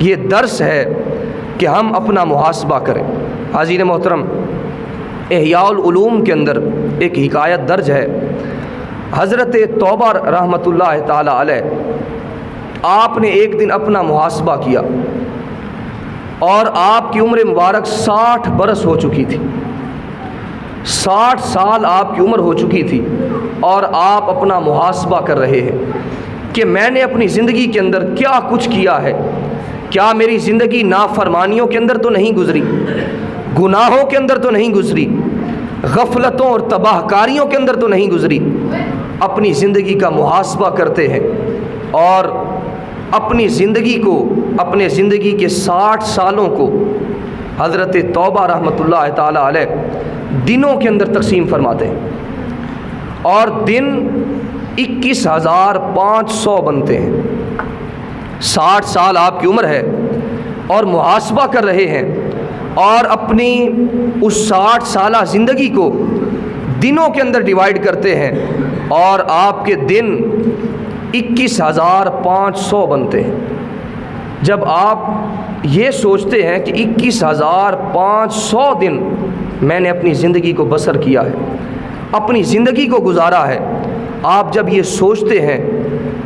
یہ درس ہے کہ ہم اپنا محاسبہ کریں۔ حاضرین محترم، احیاء العلوم کے اندر ایک حکایت درج ہے۔ حضرت توبہ رحمۃ اللہ تعالی علیہ، آپ نے ایک دن اپنا محاسبہ کیا اور آپ کی عمر مبارک 60 برس ہو چکی تھی، 60 سال آپ کی عمر ہو چکی تھی، اور آپ اپنا محاسبہ کر رہے ہیں کہ میں نے اپنی زندگی کے اندر کیا کچھ کیا ہے۔ کیا میری زندگی نافرمانیوں کے اندر تو نہیں گزری، گناہوں کے اندر تو نہیں گزری، غفلتوں اور تباہ کاریوں کے اندر تو نہیں گزری؟ اپنی زندگی کا محاسبہ کرتے ہیں اور اپنی زندگی کو، اپنے زندگی کے 60 سالوں کو حضرت توبہ رحمۃ اللہ تعالی علیہ دنوں کے اندر تقسیم فرماتے ہیں، اور دن 21,500 بنتے ہیں۔ 60 سال آپ کی عمر ہے اور محاسبہ کر رہے ہیں، اور اپنی اس 60 سالہ زندگی کو دنوں کے اندر ڈیوائیڈ کرتے ہیں، اور آپ کے دن 21,500 بنتے ہیں۔ جب آپ یہ سوچتے ہیں کہ 21,500 دن میں نے اپنی زندگی کو بسر کیا ہے، اپنی زندگی کو گزارا ہے، آپ جب یہ سوچتے ہیں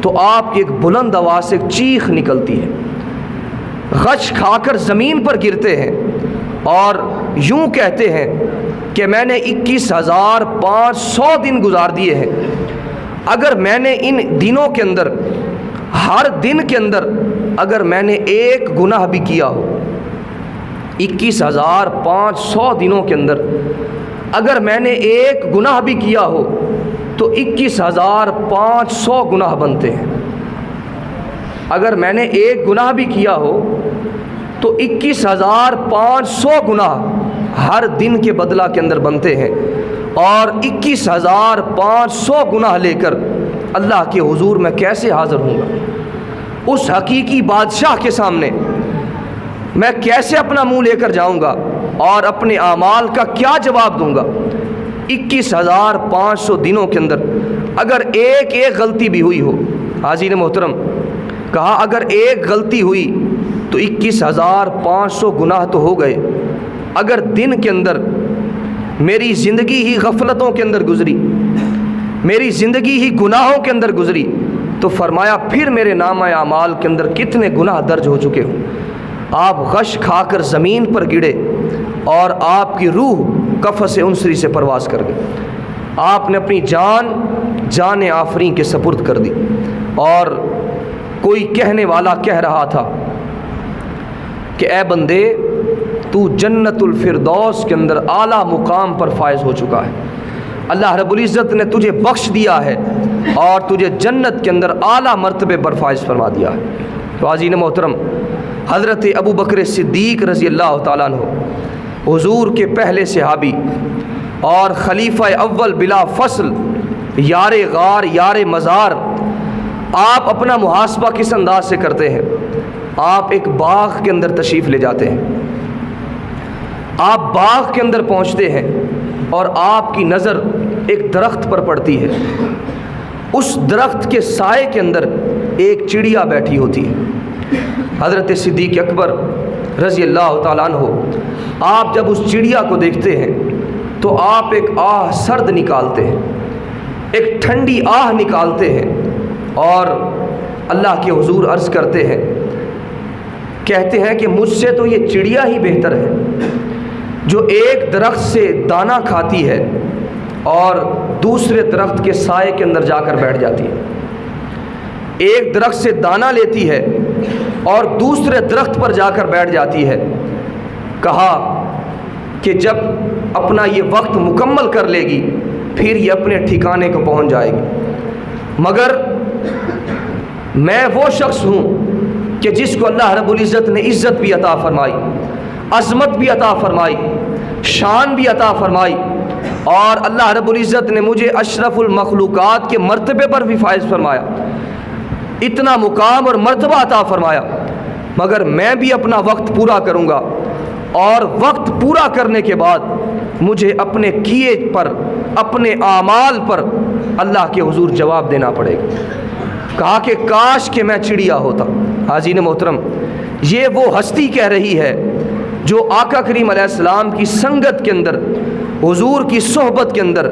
تو آپ کی ایک بلند آواز سے چیخ نکلتی ہے، غش کھا کر زمین پر گرتے ہیں اور یوں کہتے ہیں کہ میں نے 21,500 دن گزار دیے ہیں۔ اگر میں نے ان دنوں کے اندر، ہر دن کے اندر اگر میں نے ایک گناہ بھی کیا ہو، 21,500 دنوں کے اندر اگر میں نے ایک گناہ بھی کیا ہو تو 21,500 گناہ بنتے ہیں۔ اگر میں نے ایک گناہ بھی کیا ہو تو 21,500 گناہ ہر دن کے بدلہ کے اندر بنتے ہیں، اور 21,500 گناہ لے کر اللہ کے حضور میں کیسے حاضر ہوں گا؟ اس حقیقی بادشاہ کے سامنے میں کیسے اپنا منہ لے کر جاؤں گا اور اپنے اعمال کا کیا جواب دوں گا؟ 21,500 دنوں کے اندر اگر ایک غلطی بھی ہوئی ہو، حاضرین محترم، کہا اگر ایک غلطی ہوئی تو 21,500 گناہ تو ہو گئے۔ اگر دن کے اندر میری زندگی ہی غفلتوں کے اندر گزری، میری زندگی ہی گناہوں کے اندر گزری، تو فرمایا پھر میرے نامہ اعمال کے اندر کتنے گناہ درج ہو چکے ہوں۔ آپ غش کھا کر زمین پر گرے اور آپ کی روح قفس انصری سے پرواز کر گئی۔ آپ نے اپنی جان آفرین کے سپرد کر دی، اور کوئی کہنے والا کہہ رہا تھا کہ اے بندے، تو جنت الفردوس کے اندر اعلیٰ مقام پر فائز ہو چکا ہے، اللہ رب العزت نے تجھے بخش دیا ہے اور تجھے جنت کے اندر اعلیٰ مرتبے پر فائز فرما دیا ہے۔ تو عزیز محترم، حضرت ابو بکر صدیق رضی اللہ تعالیٰ عنہ، حضور کے پہلے صحابی اور خلیفہ اول بلا فصل، یار غار یار مزار، آپ اپنا محاسبہ کس انداز سے کرتے ہیں؟ آپ ایک باغ کے اندر تشریف لے جاتے ہیں، آپ باغ کے اندر پہنچتے ہیں اور آپ کی نظر ایک درخت پر پڑتی ہے۔ اس درخت کے سائے کے اندر ایک چڑیا بیٹھی ہوتی ہے۔ حضرت صدیق اکبر رضی اللہ تعالیٰ عنہ، آپ جب اس چڑیا کو دیکھتے ہیں تو آپ ایک آہ سرد نکالتے ہیں، ایک ٹھنڈی آہ نکالتے ہیں، اور اللہ کے حضور عرض کرتے ہیں، کہتے ہیں کہ مجھ سے تو یہ چڑیا ہی بہتر ہے جو ایک درخت سے دانہ کھاتی ہے اور دوسرے درخت کے سائے کے اندر جا کر بیٹھ جاتی ہے۔ ایک درخت سے دانہ لیتی ہے اور دوسرے درخت پر جا کر بیٹھ جاتی ہے۔ کہا کہ جب اپنا یہ وقت مکمل کر لے گی پھر یہ اپنے ٹھکانے کو پہنچ جائے گی، مگر میں وہ شخص ہوں کہ جس کو اللہ رب العزت نے عزت بھی عطا فرمائی، عظمت بھی عطا فرمائی، شان بھی عطا فرمائی، اور اللہ رب العزت نے مجھے اشرف المخلوقات کے مرتبے پر بھی فائز فرمایا، اتنا مقام اور مرتبہ عطا فرمایا، مگر میں بھی اپنا وقت پورا کروں گا، اور وقت پورا کرنے کے بعد مجھے اپنے کیے پر، اپنے اعمال پر اللہ کے حضور جواب دینا پڑے گا۔ کہا کہ کاش کہ میں چڑیا ہوتا۔ حاضرین محترم، یہ وہ ہستی کہہ رہی ہے جو آقا کریم علیہ السلام کی سنگت کے اندر، حضور کی صحبت کے اندر،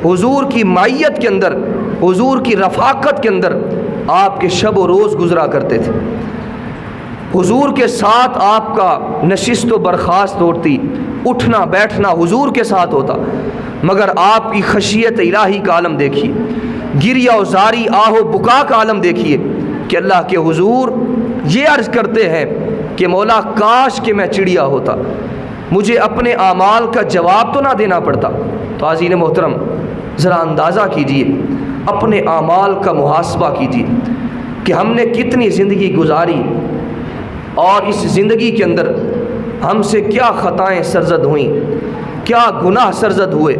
حضور کی معیت کے اندر، حضور کی رفاقت کے اندر آپ کے شب و روز گزرا کرتے تھے۔ حضور کے ساتھ آپ کا نشست و برخاست ہوتی، اٹھنا بیٹھنا حضور کے ساتھ ہوتا، مگر آپ کی خشیت الہی کا عالم دیکھیے، گریہ و زاری آہ و بکا کا عالم دیکھیے کہ اللہ کے حضور یہ عرض کرتے ہیں کہ مولا کاش کہ میں چڑیا ہوتا، مجھے اپنے اعمال کا جواب تو نہ دینا پڑتا۔ تو عزیز محترم ذرا اندازہ کیجئے، اپنے اعمال کا محاسبہ کیجئے کہ ہم نے کتنی زندگی گزاری اور اس زندگی کے اندر ہم سے کیا خطائیں سرزد ہوئیں، کیا گناہ سرزد ہوئے۔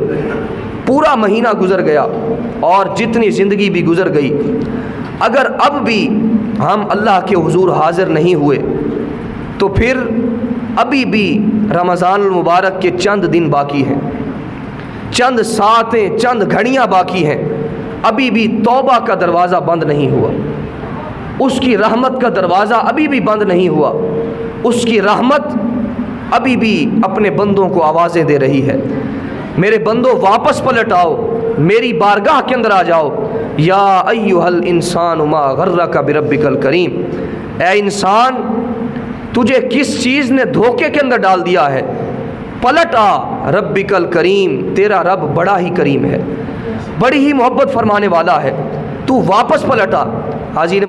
پورا مہینہ گزر گیا اور جتنی زندگی بھی گزر گئی، اگر اب بھی ہم اللہ کے حضور حاضر نہیں ہوئے تو پھر ابھی بھی رمضان المبارک کے چند دن باقی ہیں، چند ساعتیں، چند گھڑیاں باقی ہیں، ابھی بھی توبہ کا دروازہ بند نہیں ہوا، اس کی رحمت کا دروازہ ابھی بھی بند نہیں ہوا، اس کی رحمت ابھی بھی اپنے بندوں کو آوازیں دے رہی ہے، میرے بندوں واپس پلٹ آؤ، میری بارگاہ کے اندر آ جاؤ۔ یا ایھا الانسان ما غرک بربک الکریم، اے انسان تجھے کس چیز نے دھوکے کے اندر ڈال دیا ہے، پلٹ آ، ربک الکریم، تیرا رب بڑا ہی کریم ہے، بڑی ہی محبت فرمانے والا ہے، تو واپس پلٹ آ۔ حاضرین